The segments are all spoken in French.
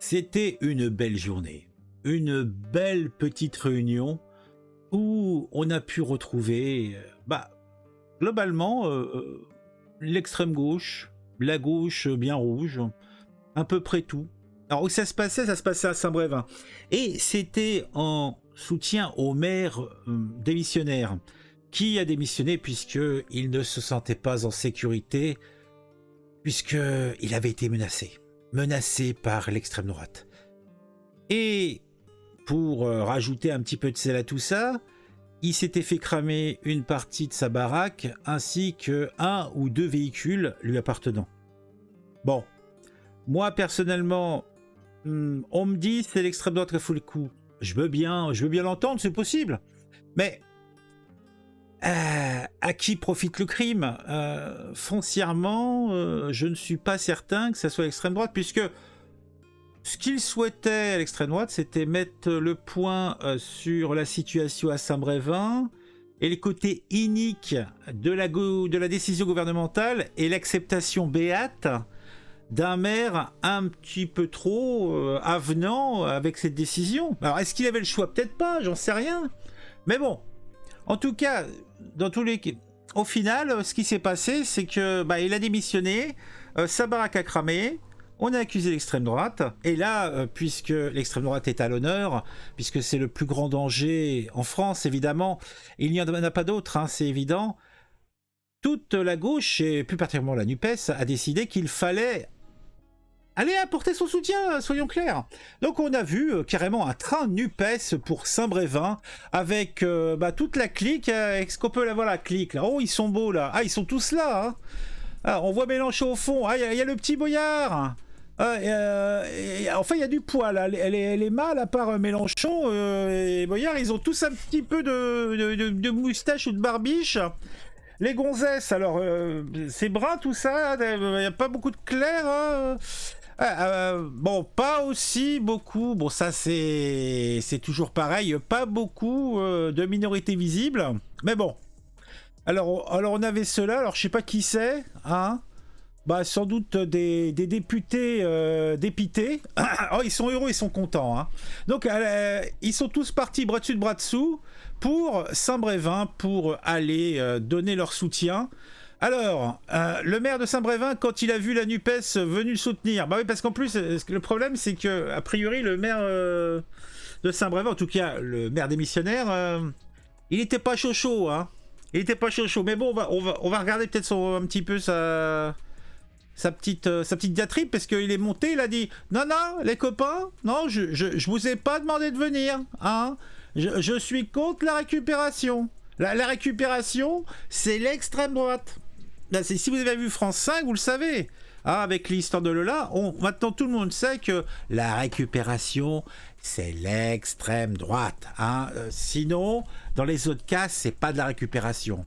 C'était une belle journée, une belle petite réunion où on a pu retrouver, globalement, l'extrême gauche, la gauche bien rouge, à peu près tout. Alors où ça se passait à Saint-Brévin. Et c'était en soutien au maire démissionnaire, qui a démissionné puisqu'il ne se sentait pas en sécurité, puisqu'il avait été menacé par l'extrême droite. Et pour rajouter un petit peu de sel à tout ça, il s'était fait cramer une partie de sa baraque ainsi que un ou deux véhicules lui appartenant. Bon, moi personnellement, on me dit c'est l'extrême droite qui a fait le coup. Je veux bien l'entendre, c'est possible. Mais à qui profite le crime? Foncièrement, je ne suis pas certain que ça soit l'extrême droite, puisque ce qu'il souhaitait à l'extrême droite, c'était mettre le point sur la situation à Saint-Brévin et les côtés iniques de la décision gouvernementale et l'acceptation béate d'un maire un petit peu trop avenant avec cette décision. Alors, est-ce qu'il avait le choix? Peut-être pas, j'en sais rien. Mais bon, en tout cas, au final, ce qui s'est passé, c'est que il a démissionné, sa baraque a cramé. On a accusé l'extrême droite, et là, puisque l'extrême droite est à l'honneur, puisque c'est le plus grand danger en France, évidemment, il n'y en a pas d'autre, hein, c'est évident, toute la gauche, et plus particulièrement la NUPES, a décidé qu'il fallait aller apporter son soutien, soyons clairs. Donc on a vu carrément un train NUPES pour Saint-Brévin, avec toute la clique, est-ce qu'on peut la voir la clique là? Oh, ils sont beaux là, ils sont tous là, hein. On voit Mélenchon au fond, il y a le petit Boyard. Enfin, il y a du poil. Les mâles, à part Mélenchon et Boyard, ils ont tous un petit peu de moustache ou de barbiche. Les gonzesses, alors, c'est brun tout ça. Il n'y a pas beaucoup de clair. Bon, pas aussi beaucoup. Bon, ça, c'est toujours pareil. Pas beaucoup de minorités visibles. Mais bon. Alors on avait cela. Alors, je sais pas qui c'est, hein. Sans doute des députés dépités. Oh, ils sont heureux, ils sont contents, hein. Donc, ils sont tous partis bras dessus de bras dessous pour Saint-Brévin, pour aller donner leur soutien. Alors, le maire de Saint-Brévin, quand il a vu la NUPES venue le soutenir, oui, parce qu'en plus, le problème, c'est que a priori, le maire de Saint-Brévin, en tout cas, le maire démissionnaire, il était pas chaud, hein. Il était pas chaud, mais bon, on va regarder peut-être un petit peu sa petite diatribe, parce qu'il est monté, il a dit non, les copains, non, je vous ai pas demandé de venir, hein. Je suis contre la récupération. La récupération, c'est l'extrême droite. Là, si vous avez vu France 5, vous le savez. Avec l'histoire de Lola, maintenant tout le monde sait que la récupération, c'est l'extrême droite, hein. Sinon, dans les autres cas, c'est pas de la récupération.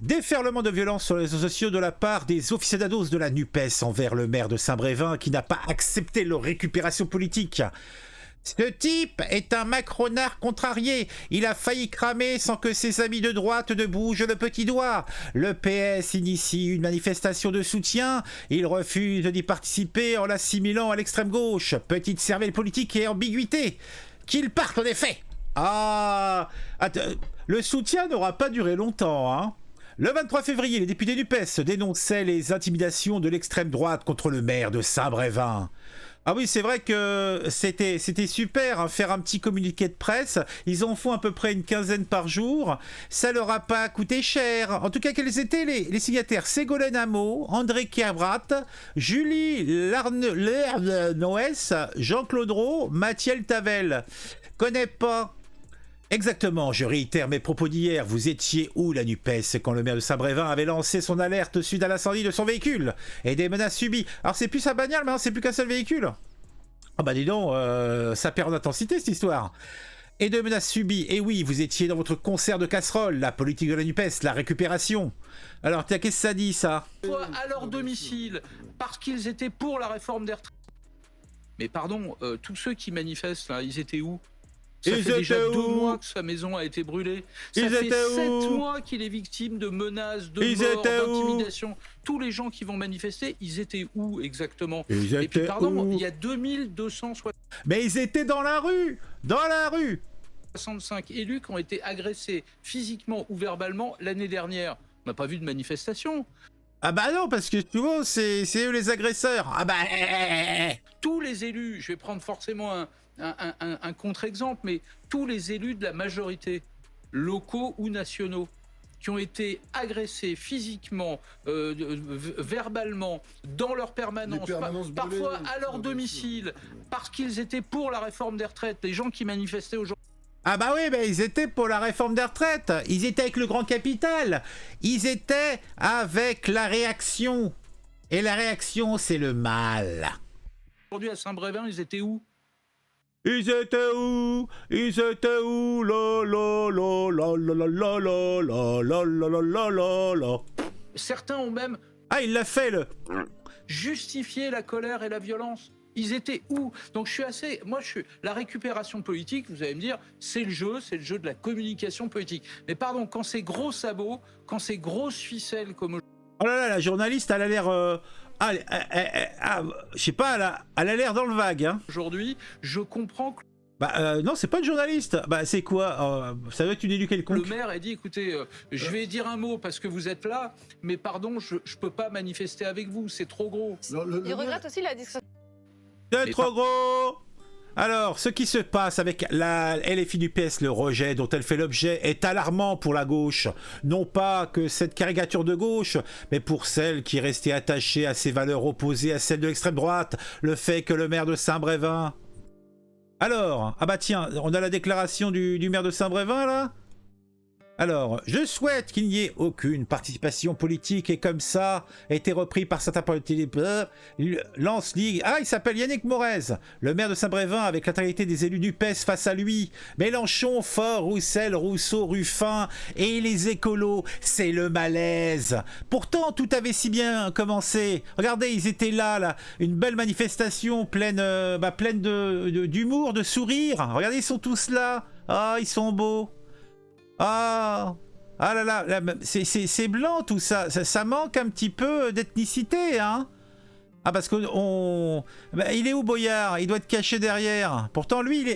Déferlement de violence sur les réseaux sociaux de la part des aficionados de la NUPES envers le maire de Saint-Brévin qui n'a pas accepté leur récupération politique. Ce type est un macronard contrarié. Il a failli cramer sans que ses amis de droite ne bougent le petit doigt. Le PS initie une manifestation de soutien. Il refuse d'y participer en l'assimilant à l'extrême gauche. Petite cervelle politique et ambiguïté. Qu'il parte en effet. Le soutien n'aura pas duré longtemps, hein. Le 23 février, les députés du PES dénonçaient les intimidations de l'extrême droite contre le maire de Saint-Brévin. Ah oui, c'est vrai que c'était super, hein, faire un petit communiqué de presse. Ils en font à peu près une quinzaine par jour. Ça leur a pas coûté cher. En tout cas, quels étaient les signataires? Ségolène Hameau, André Kerbrat, Julie Lernoès, Jean-Claude Roux, Mathiel Tavel. Connais pas. Exactement, je réitère mes propos d'hier. Vous étiez où, la NUPES, quand le maire de Saint-Brévin avait lancé son alerte suite à l'incendie de son véhicule et des menaces subies? Alors c'est plus sa bagnole, mais c'est plus qu'un seul véhicule. Dis donc, ça perd en intensité cette histoire. Et de menaces subies, et oui, vous étiez dans votre concert de casseroles, la politique de la NUPES, la récupération. Alors qu'est-ce que ça dit, ça? À leur domicile, parce qu'ils étaient pour la réforme des retraites. Mais pardon, tous ceux qui manifestent, là, ils étaient où? Ça Ils fait déjà étaient 2 où mois que sa maison a été brûlée. Ça Ils fait étaient 7 où mois qu'il est victime de menaces, de Ils morts, étaient où d'intimidation. Tous les gens qui vont manifester, ils étaient où exactement? Ils Et puis étaient pardon, où il y a 2265 Mais ils étaient dans la rue. Dans la rue. élus qui ont été agressés physiquement ou verbalement l'année dernière. On n'a pas vu de manifestation. Ah bah non, parce que tu vois, c'est eux les agresseurs. Ah bah... Tous les élus, je vais prendre forcément un contre-exemple, mais tous les élus de la majorité, locaux ou nationaux, qui ont été agressés physiquement, verbalement, dans leur permanence, parfois à leur domicile, parce qu'ils étaient pour la réforme des retraites, les gens qui manifestaient aujourd'hui. Ah bah oui, mais ils étaient pour la réforme des retraites. Ils étaient avec le grand capital. Ils étaient avec la réaction. Et la réaction, c'est le mal. Aujourd'hui à Saint-Brévin, ils étaient où? Ils étaient où? Ils étaient où? La la la la la la la la la la la la la la. Certains ont même Ah, il l'a fait, le... justifié la colère et la violence. Ils étaient où? Donc la récupération politique, vous allez me dire, c'est le jeu de la communication politique. Mais pardon, quand c'est gros sabots, quand c'est grosses ficelles comme aujourd'hui. Oh là là, la journaliste, elle a l'air... je sais pas, elle a l'air dans le vague, hein. Aujourd'hui, je comprends que Bah non, c'est pas une journaliste. Bah c'est quoi? Ça doit être une élue quelconque. le maire a dit, écoutez, je vais dire un mot parce que vous êtes là, mais pardon, je peux pas manifester avec vous, c'est trop gros. Il regrette aussi la discrétion. C'est trop gros. Alors, ce qui se passe avec la LFI du PS, le rejet dont elle fait l'objet, est alarmant pour la gauche. Non pas que cette caricature de gauche, mais pour celle qui est restée attachée à ses valeurs opposées à celles de l'extrême droite, le fait que le maire de Saint-Brévin... Alors, ah bah tiens, on a la déclaration du maire de Saint-Brévin, là? Alors, je souhaite qu'il n'y ait aucune participation politique et comme ça a été repris par certains politiques. Lance Ligue. Ah, il s'appelle Yannick Morez, le maire de Saint-Brévin avec l'intégralité des élus du PES face à lui. Mélenchon, Faure, Roussel, Rousseau, Ruffin et les écolos, c'est le malaise. Pourtant, tout avait si bien commencé. Regardez, ils étaient là, une belle manifestation pleine d'humour, de sourire. Regardez, ils sont tous là. Ah, ils sont beaux. Ah là là, c'est blanc tout ça. Ça manque un petit peu d'ethnicité, hein. Ah parce que il est où Boyard? Il doit être caché derrière. Pourtant lui,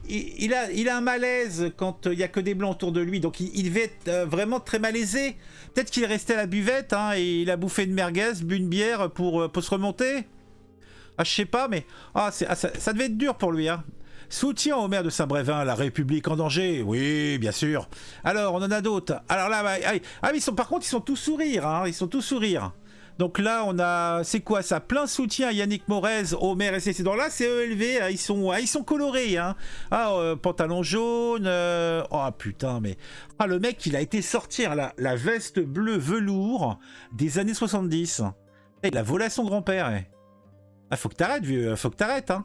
il a un malaise quand il y a que des blancs autour de lui. Donc il devait être vraiment très malaisé. Peut-être qu'il est resté à la buvette, hein, et il a bouffé une merguez, bu une bière pour se remonter. Ah je sais pas, mais ça devait être dur pour lui, hein. Soutien au maire de Saint-Brévin, la République en danger. Oui, bien sûr. Alors, on en a d'autres. Alors là, par contre, ils sont tous sourires, hein. Ils sont tous sourires. Donc là, on a... C'est quoi ça? Plein soutien à Yannick Morez, au maire SCC. Donc là, c'est ELV. Ils sont colorés, hein. Pantalon jaune. Oh putain, mais... Ah, le mec, il a été sortir la veste bleue velours des années 70. Et il a volé à son grand-père. Ah, faut que t'arrêtes, vieux. Faut que t'arrêtes, hein.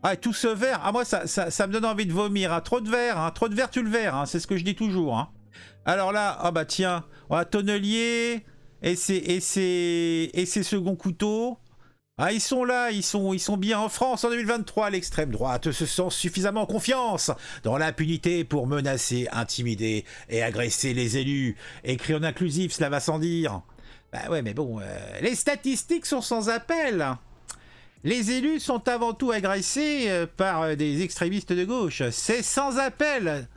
Ah, et tout ce vert, moi ça me donne envie de vomir, hein. Trop de verre, tu le verre, hein. C'est ce que je dis toujours, hein. Alors là, ah bah tiens, on a Tonnelier et ses seconds couteaux. Ah, ils sont là, ils sont bien en France en 2023. L'extrême droite se sent suffisamment confiance dans l'impunité pour menacer, intimider et agresser les élus. Écrit en inclusif, cela va sans dire. Bah ouais, mais bon, les statistiques sont sans appel. Les élus sont avant tout agressés par des extrémistes de gauche. C'est sans appel.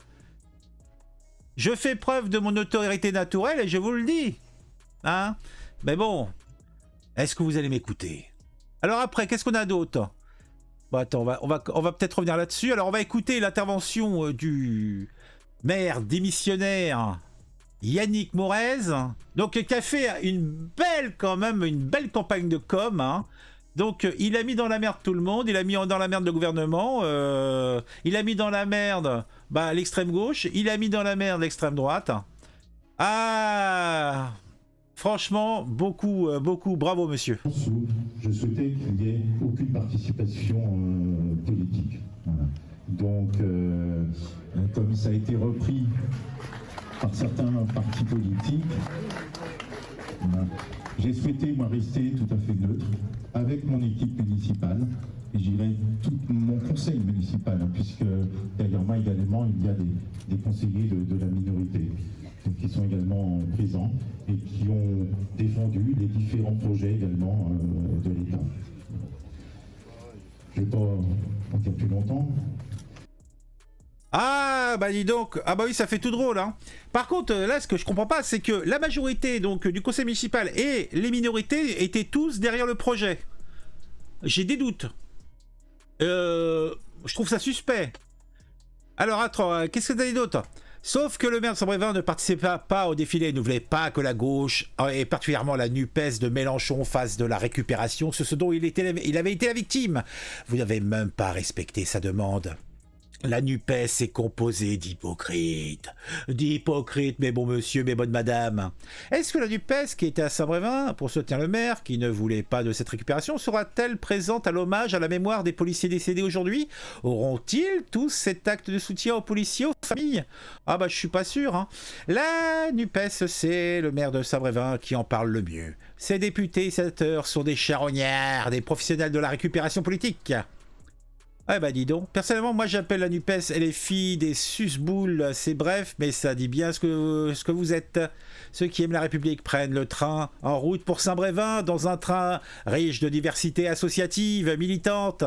Je fais preuve de mon autorité naturelle et je vous le dis. Hein? Mais bon, est-ce que vous allez m'écouter? Alors après, qu'est-ce qu'on a d'autre? Bon, attends, on va peut-être revenir là-dessus. Alors on va écouter l'intervention du maire démissionnaire Yannick Morez. Donc qui a fait une belle campagne de com', hein. Donc il a mis dans la merde tout le monde, il a mis dans la merde le gouvernement, il a mis dans la merde l'extrême gauche, il a mis dans la merde l'extrême droite. Ah, franchement, beaucoup, bravo monsieur. Je souhaitais qu'il n'y ait aucune participation politique. Voilà. Donc, comme ça a été repris par certains partis politiques, voilà. J'ai souhaité, moi, rester tout à fait neutre avec mon équipe municipale, et je dirais tout mon conseil municipal, hein, puisque derrière moi également, il y a des conseillers de la minorité qui sont également présents et qui ont défendu les différents projets également de l'État. Je ne vais pas en dire plus longtemps. Ah bah dis donc, ah bah oui ça fait tout drôle hein. Par contre là ce que je comprends pas c'est que la majorité donc du conseil municipal et les minorités étaient tous derrière le projet. J'ai des doutes. Je trouve ça suspect. Alors attends, qu'est-ce que t'as dit d'autre? Sauf que le maire de Saint-Brévin ne participait pas au défilé et ne voulait pas que la gauche, et particulièrement la NUPES de Mélenchon, fasse de la récupération, ce dont il avait été la victime. Vous n'avez même pas respecté sa demande. La NUPES est composée d'hypocrites. D'hypocrites, mes bons monsieur, mes bonnes madames. Est-ce que la NUPES, qui était à Saint-Brévin pour soutenir le maire, qui ne voulait pas de cette récupération, sera-t-elle présente à l'hommage à la mémoire des policiers décédés aujourd'hui? Auront-ils tous cet acte de soutien aux policiers, aux familles? Ah bah je suis pas sûr. Hein. La NUPES, c'est le maire de Saint-Brévin qui en parle le mieux. Ses députés et sénateurs sont des charognards, des professionnels de la récupération politique. Ah bah dis donc, personnellement moi j'appelle la NUPES et les filles des susboules, c'est bref, mais ça dit bien ce que vous êtes. Ceux qui aiment la République prennent le train en route pour Saint-Brévin, dans un train riche de diversité associative, militante.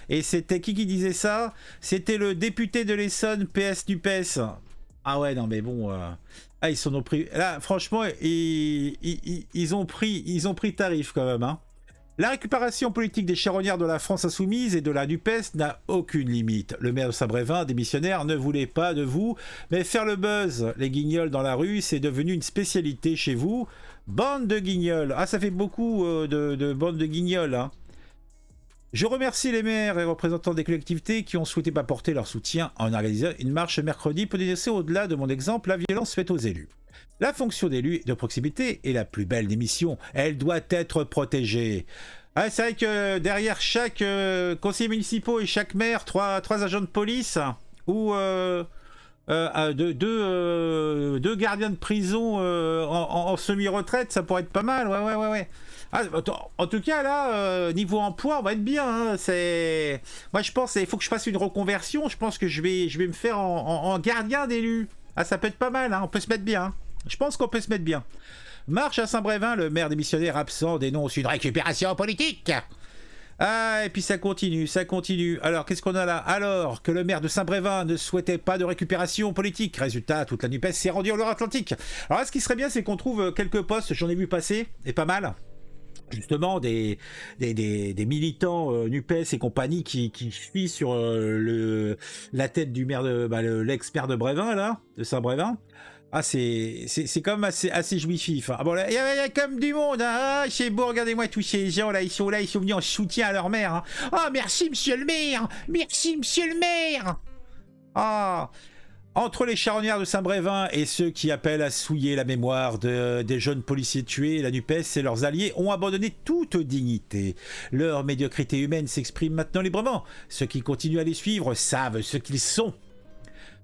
Et c'était qui disait ça? C'était le député de l'Essonne, PS NUPES. Ah ouais, non mais bon... Ah ils sont pris... Là franchement, ils ont pris tarif quand même, hein. La récupération politique des charognards de la France insoumise et de la NUPES n'a aucune limite. Le maire de Saint-Brévin, démissionnaire, ne voulait pas de vous, mais faire le buzz. Les guignols dans la rue, c'est devenu une spécialité chez vous. Bande de guignols. Ah, ça fait beaucoup de bandes de guignols. Hein. Je remercie les maires et représentants des collectivités qui ont souhaité m'apporter leur soutien en organisant une marche mercredi pour dénoncer au-delà de mon exemple la violence faite aux élus. La fonction d'élu de proximité est la plus belle des missions. Elle doit être protégée. Ah, c'est vrai que derrière chaque conseiller municipal et chaque maire, trois agents de police ou deux gardiens de prison en semi-retraite, ça pourrait être pas mal. Ouais. Ah, en tout cas, là, niveau emploi, on va être bien. Hein. Moi, je pense qu'il faut que je fasse une reconversion. Je pense que je vais me faire en gardien d'élu. Ah, ça peut être pas mal. Hein. On peut se mettre bien. Hein. Je pense qu'on peut se mettre bien. Marche à Saint-Brévin, le maire démissionnaire absent dénonce une récupération politique. Ah, et puis ça continue. Alors, qu'est-ce qu'on a là? Alors que le maire de Saint-Brévin ne souhaitait pas de récupération politique. Résultat, toute la NUPES s'est rendue en Loire-Atlantique. Alors là, ce qui serait bien, c'est qu'on trouve quelques postes, j'en ai vu passer, et pas mal. Justement, des militants NUPES et compagnie qui fuient sur la tête du maire l'ex-maire de Brévin, là, de Saint-Brévin. Ah, c'est quand même assez jouissif. Ah bon, il y a comme du monde. Hein. Ah, c'est beau, regardez-moi tous ces gens là, ils sont venus en soutien à leur maire. Hein. Ah, merci monsieur le maire. Merci monsieur le maire. Ah, entre les charognards de Saint-Brévin et ceux qui appellent à souiller la mémoire des jeunes policiers tués, la NUPES et leurs alliés ont abandonné toute dignité. Leur médiocrité humaine s'exprime maintenant librement. Ceux qui continuent à les suivre savent ce qu'ils sont.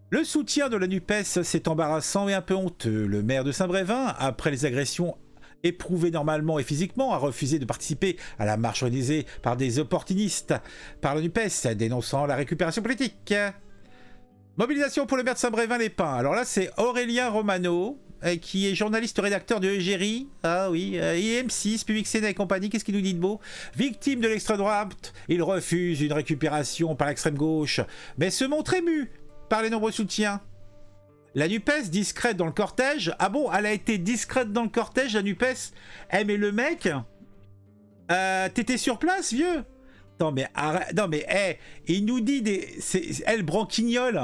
Le soutien de la NUPES, c'est embarrassant et un peu honteux. Le maire de Saint-Brévin, après les agressions éprouvées normalement et physiquement, a refusé de participer à la marche organisée par des opportunistes par la NUPES, dénonçant la récupération politique. Mobilisation pour le maire de Saint-Brévin-les-Pins. Alors là, c'est Aurélien Romano, qui est journaliste-rédacteur de Égérie. Ah oui, IM6, Public Sénat et compagnie. Qu'est-ce qu'il nous dit de beau? Victime de l'extrême droite, il refuse une récupération par l'extrême gauche, mais se montre ému par les nombreux soutiens. La NUPES discrète dans le cortège. Ah bon, elle a été discrète dans le cortège, la NUPES. Eh mais le mec, t'étais sur place, vieux? Non mais arrête, non mais il nous dit elle branquignole.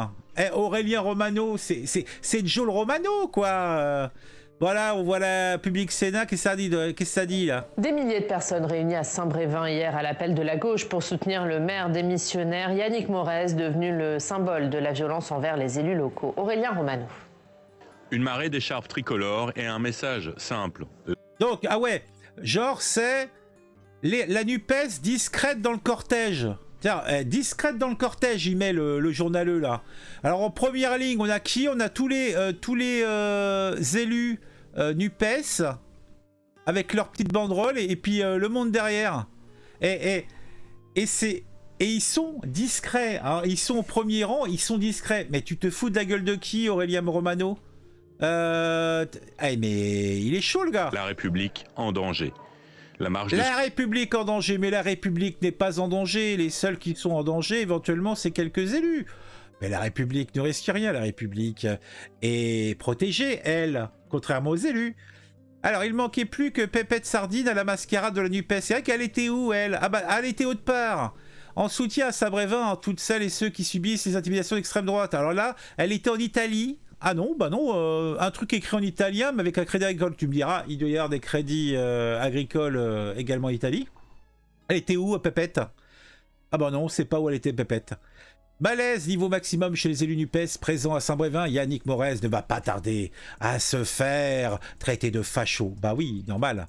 Aurélien Romano, c'est Joel Romano quoi. Voilà, on voit la Public Sénat, qu'est-ce que ça dit là? Des milliers de personnes réunies à Saint-Brévin hier à l'appel de la gauche pour soutenir le maire démissionnaire Yannick Morez, devenu le symbole de la violence envers les élus locaux. Aurélien Romano. Une marée d'écharpes tricolores et un message simple. Donc, ah ouais, genre c'est la NUPES discrète dans le cortège. Tiens, discrète dans le cortège, il met le journaleux là. Alors en première ligne, on a qui? On a tous les élus NUPES. avec leur petite banderole et puis le monde derrière. Et ils sont discrets, hein. Ils sont au premier rang, ils sont discrets. Mais tu te fous de la gueule de qui, Aurélien Romano? Mais il est chaud, le gars. La République en danger. La République en danger, mais la République n'est pas en danger. Les seuls qui sont en danger, éventuellement, c'est quelques élus. Mais la République ne risque rien. La République est protégée, elle, contrairement aux élus. Alors, il manquait plus que Pépette Sardine à la mascarade de la NUPES. C'est vrai qu'elle était où, elle? Ah bah, elle était autre part. En soutien à Sabrévin, à toutes celles et ceux qui subissent les intimidations d'extrême droite. Alors là, elle était en Italie. Ah non, bah non, un truc écrit en italien, mais avec un crédit agricole. Tu me diras, il doit y avoir des crédits agricoles également en Italie. Elle était où, Pépette? Ah bah non, c'est pas où elle était, Pépette. Malaise, niveau maximum chez les élus NUPES présents à Saint-Brévin. Yannick Morez ne va pas tarder à se faire traiter de facho. Bah oui, normal.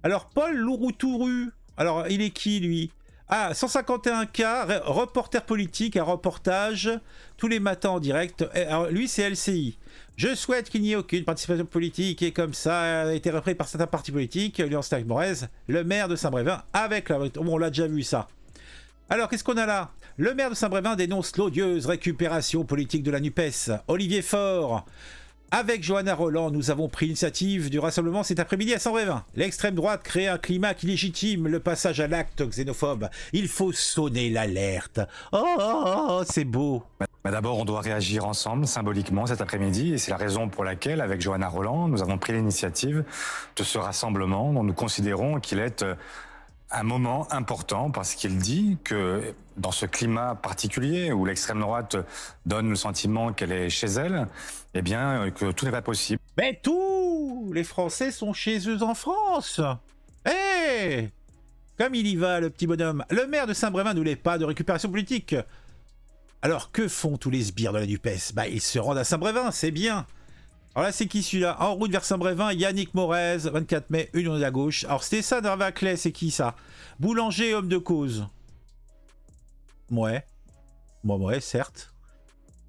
Alors, Paul Louroutouru, alors il est qui, lui? Ah, 151K, reporter politique, un reportage tous les matins en direct. Alors, lui, c'est LCI. Je souhaite qu'il n'y ait aucune participation politique et comme ça a été repris par certains partis politiques. Alliance Yannick Morez, le maire de Saint-Brévin, avec la... Bon, on l'a déjà vu, ça. Alors, qu'est-ce qu'on a là? Le maire de Saint-Brévin dénonce l'odieuse récupération politique de la NUPES. Olivier Faure. Avec Johanna Roland, nous avons pris l'initiative du rassemblement cet après-midi à Saint-Brévin. L'extrême droite crée un climat qui légitime le passage à l'acte xénophobe. Il faut sonner l'alerte. Oh, c'est beau. D'abord, on doit réagir ensemble, symboliquement, cet après-midi. Et c'est la raison pour laquelle, avec Johanna Roland, nous avons pris l'initiative de ce rassemblement dont nous considérons qu'il est un moment important parce qu'il dit que dans ce climat particulier où l'extrême droite donne le sentiment qu'elle est chez elle, eh bien, que tout n'est pas possible. Mais tous les Français sont chez eux en France. Hé, comme il y va, le petit bonhomme. Le maire de Saint-Brévin ne voulait pas de récupération politique. Alors, que font tous les sbires de la NUPES? Bah, ils se rendent à Saint-Brévin, c'est bien. Alors là, c'est qui celui-là? En route vers Saint-Brévin, Yannick Morez, 24 mai, une à gauche. Alors, c'était ça, Darvaclay, c'est qui ça? Boulanger, homme de cause. Ouais. Bon, ouais, certes.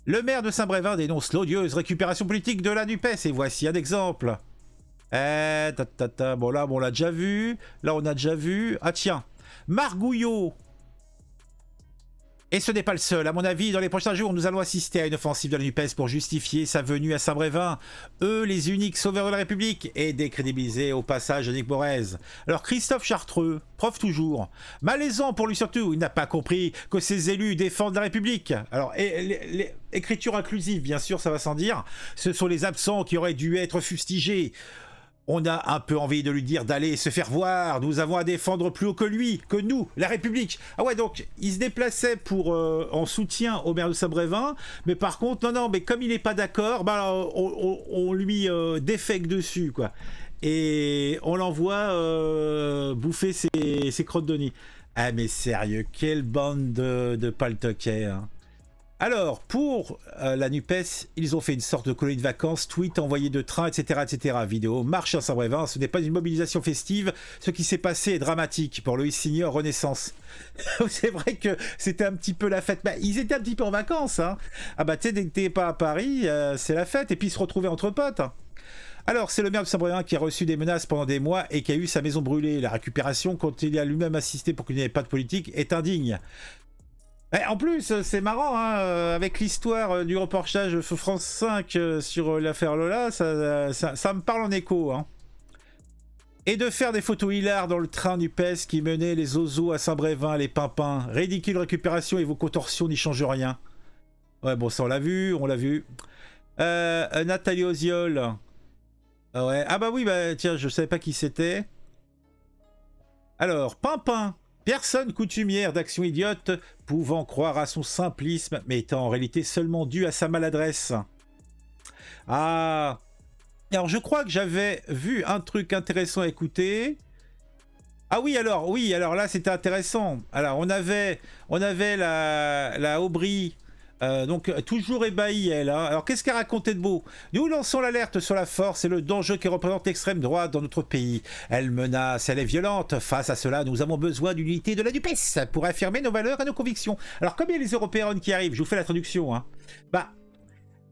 Le maire de Saint-Brévin dénonce l'odieuse récupération politique de la NUPES. Et voici un exemple. Bon, là, on l'a déjà vu. Là, on a déjà vu. Ah, tiens. Margouillot. Et ce n'est pas le seul. À mon avis, dans les prochains jours, nous allons assister à une offensive de la NUPES pour justifier sa venue à Saint-Brévin. Eux, les uniques sauveurs de la République, et décrédibiliser au passage Yannick Morez. Alors Christophe Chartreux, prof toujours, malaisant pour lui surtout, il n'a pas compris que ses élus défendent la République. Alors, écriture inclusive, bien sûr, ça va sans dire. Ce sont les absents qui auraient dû être fustigés. On a un peu envie de lui dire d'aller se faire voir. Nous avons à défendre plus haut que lui, que nous, la République. Ah ouais, donc il se déplaçait pour en soutien au maire de Saint-Brévin, mais par contre, non, mais comme il n'est pas d'accord, bah, on lui défecte dessus, quoi. Et on l'envoie bouffer ses crottes de nez. Ah mais sérieux, quelle bande de paltoquets, hein. Alors, pour la NUPES, ils ont fait une sorte de colonie de vacances, tweets envoyés de train, etc., etc. Vidéo, marche à Saint-Brévin, ce n'est pas une mobilisation festive, ce qui s'est passé est dramatique pour Loïs Signor Renaissance. C'est vrai que c'était un petit peu la fête, bah, ils étaient un petit peu en vacances, hein. Ah bah tu sais, dès que t'es pas à Paris, c'est la fête, et puis ils se retrouvaient entre potes. Alors, c'est le maire de Saint-Brévin qui a reçu des menaces pendant des mois et qui a eu sa maison brûlée. La récupération, quand il a lui-même assisté pour qu'il n'y ait pas de politique, est indigne. En plus, c'est marrant, hein, avec l'histoire du reportage France 5 sur l'affaire Lola, ça me parle en écho. Hein. Et de faire des photos hilares dans le train du PES qui menait les Ozos à Saint-Brévin, les pimpins. Ridicule récupération et vos contorsions n'y changent rien. Ouais, bon, ça on l'a vu, Nathalie Oziol. Ouais. Ah bah oui, bah tiens, je savais pas qui c'était. Alors, pimpin. Personne coutumière d'action idiote, pouvant croire à son simplisme, mais étant en réalité seulement dû à sa maladresse. Ah. Alors je crois que j'avais vu un truc intéressant à écouter. Ah oui, alors là c'était intéressant. Alors on avait la Aubry. Donc toujours ébahie elle, hein. Alors qu'est-ce qu'elle racontait de beau? Nous lançons l'alerte sur la force et le danger que représente l'extrême droite dans notre pays. Elle menace, elle est violente. Face à cela, nous avons besoin d'une unité de la NUPES pour affirmer nos valeurs et nos convictions. Alors comme il y a les européennes qui arrivent, je vous fais la traduction, hein. Bah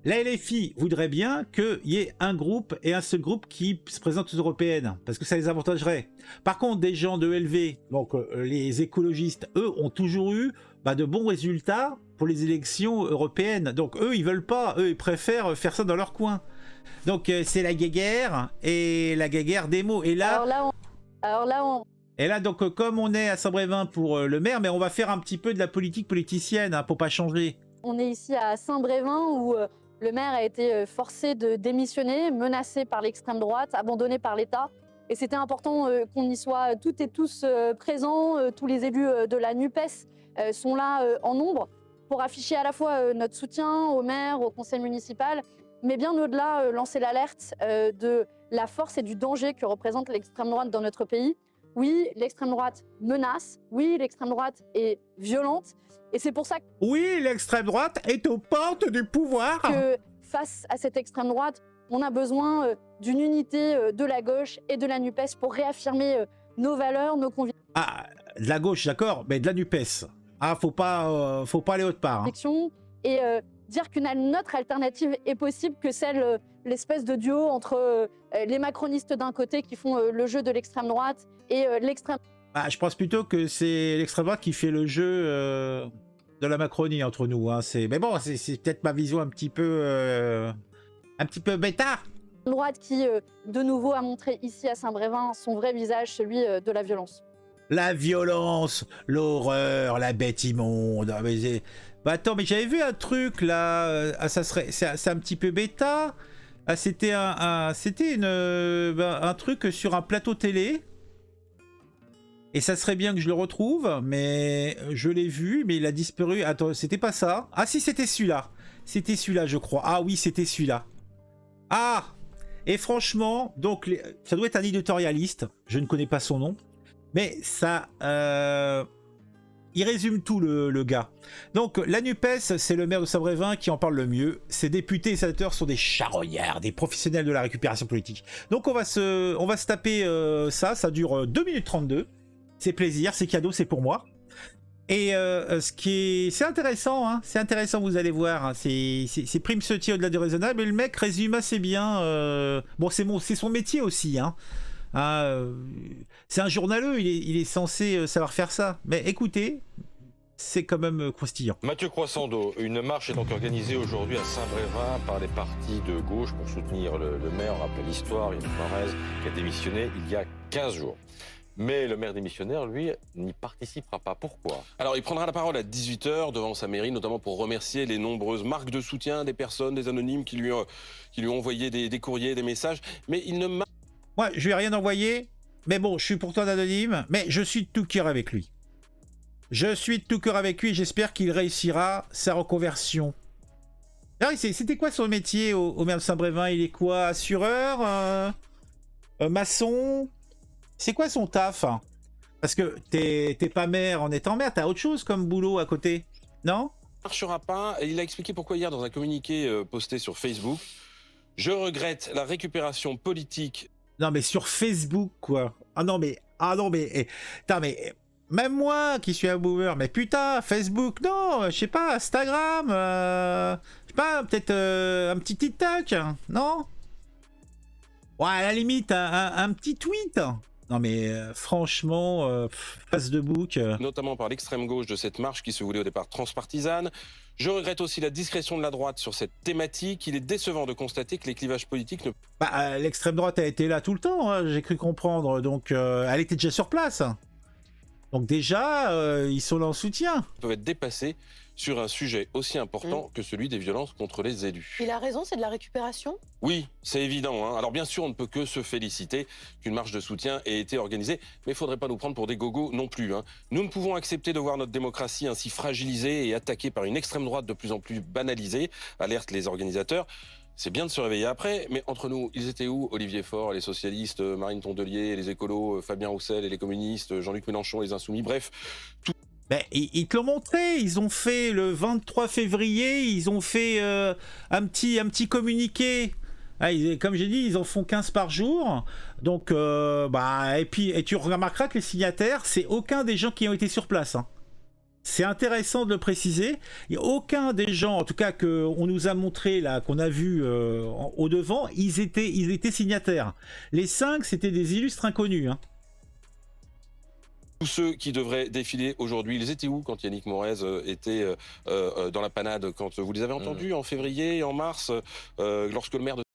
La LFI voudrait bien qu'il y ait un groupe et un seul groupe qui se présente aux européennes, parce que ça les avantagerait. Par contre, des gens de LV, donc les écologistes, eux, ont toujours eu de bons résultats pour les élections européennes. Donc eux, ils veulent pas, eux, ils préfèrent faire ça dans leur coin. Donc c'est la guéguerre et la guéguerre des mots. Et là, et là, donc comme on est à Saint-Brévin pour le maire, mais on va faire un petit peu de la politique politicienne, hein, pour pas changer. On est ici à Saint-Brévin où le maire a été forcé de démissionner, menacé par l'extrême droite, abandonné par l'État. Et c'était important qu'on y soit toutes et tous présents. Tous les élus de la NUPES sont là en nombre pour afficher à la fois notre soutien au maire, au conseil municipal, mais bien au-delà, lancer l'alerte de la force et du danger que représente l'extrême droite dans notre pays. Oui, l'extrême droite menace. Oui, l'extrême droite est violente. Et c'est pour ça que... Oui, l'extrême droite est aux portes du pouvoir. Que face à cette extrême droite, on a besoin d'une unité de la gauche et de la NUPES pour réaffirmer nos valeurs, nos convictions. Ah, de la gauche, d'accord, mais de la NUPES. Ah, faut pas aller autre part. Hein. Et dire qu'une autre alternative est possible que celle, l'espèce de duo entre les macronistes d'un côté qui font le jeu de l'extrême droite et l'extrême... Ah, je pense plutôt que c'est l'extrême droite qui fait le jeu de la Macronie entre nous. Hein. Mais bon, c'est peut-être ma vision un petit peu bêta. Droite qui, de nouveau, a montré ici à Saint-Brévin son vrai visage, celui de la violence. La violence, l'horreur, la bête immonde. Attends, mais j'avais vu un truc là. C'est un petit peu bêta. Ah, c'était un truc sur un plateau télé. Et ça serait bien que je le retrouve, mais je l'ai vu, mais il a disparu. Attends, c'était pas ça? Ah si, c'était celui-là. C'était celui-là, je crois. Ah oui, c'était celui-là. Ah! Et franchement, donc, ça doit être un éditorialiste. Je ne connais pas son nom. Mais ça... il résume tout, le gars. Donc, la NUPES, c'est le maire de Saint-Brévin qui en parle le mieux. Ses députés et sénateurs sont des charognards, des professionnels de la récupération politique. Donc, on va se taper ça dure 2 minutes 32. C'est plaisir, c'est cadeau, c'est pour moi. Et c'est intéressant, hein, c'est intéressant, vous allez voir. Hein, c'est prime se tire au-delà du raisonnable, et le mec résume assez bien. Bon, c'est son métier aussi, hein. C'est un journaleux, il est censé savoir faire ça. Mais écoutez, c'est quand même croustillant. Mathieu Croissando, une marche est donc organisée aujourd'hui à Saint-Brévin par les partis de gauche pour soutenir le maire. On rappelle l'histoire, Yannick Morez qui a démissionné il y a 15 jours. Mais le maire démissionnaire, lui, n'y participera pas. Pourquoi? Alors, il prendra la parole à 18h devant sa mairie, notamment pour remercier les nombreuses marques de soutien des personnes, des anonymes qui lui ont envoyé des courriers, des messages. Mais il ne m'a... Moi, je lui ai rien envoyé, mais bon, je suis pourtant anonyme, mais je suis de tout cœur avec lui. Je suis de tout cœur avec lui et j'espère qu'il réussira sa reconversion. Alors, c'était quoi son métier au maire de Saint-Brévin? Il est quoi? Assureur? Maçon? C'est quoi son taf? Parce que t'es pas maire en étant maire, t'as autre chose comme boulot à côté, non? Ne marchera pas. Il a expliqué pourquoi hier dans un communiqué posté sur Facebook. Je regrette la récupération politique. Non mais sur Facebook quoi. Attends mais même moi qui suis un boomer, mais putain, Facebook, non, je sais pas, Instagram, je sais pas, peut-être un petit TikTok, non? Ouais, à la limite, un petit tweet. Non mais franchement, face de bouc. Notamment par l'extrême gauche de cette marche qui se voulait au départ transpartisane. Je regrette aussi la discrétion de la droite sur cette thématique. Il est décevant de constater que les clivages politiques ne... l'extrême droite a été là tout le temps, hein, j'ai cru comprendre. Donc elle était déjà sur place. Donc déjà, ils sont là en soutien. Peuvent être dépassés sur un sujet aussi important que celui des violences contre les élus. Il a raison, c'est de la récupération? Oui, c'est évident. Hein. Alors bien sûr, on ne peut que se féliciter qu'une marche de soutien ait été organisée, mais il ne faudrait pas nous prendre pour des gogos non plus. Hein. Nous ne pouvons accepter de voir notre démocratie ainsi fragilisée et attaquée par une extrême droite de plus en plus banalisée, alertent les organisateurs. C'est bien de se réveiller après, mais entre nous, ils étaient où? Olivier Faure, les socialistes, Marine Tondelier, les écolos, Fabien Roussel et les communistes, Jean-Luc Mélenchon et les Insoumis, bref... Tout... Ben, ils te l'ont montré, ils ont fait le 23 février, ils ont fait un petit communiqué. Ah, comme j'ai dit, ils en font 15 par jour. Donc, et tu remarqueras que les signataires, c'est aucun des gens qui ont été sur place. Hein. C'est intéressant de le préciser. Il y a aucun des gens, en tout cas qu'on nous a montré là, qu'on a vu au devant, ils étaient signataires. Les 5, c'était des illustres inconnus. Hein. Tous ceux qui devraient défiler aujourd'hui, ils étaient où quand Yannick Morez était dans la panade, quand vous les avez entendus en février, en mars, lorsque le maire de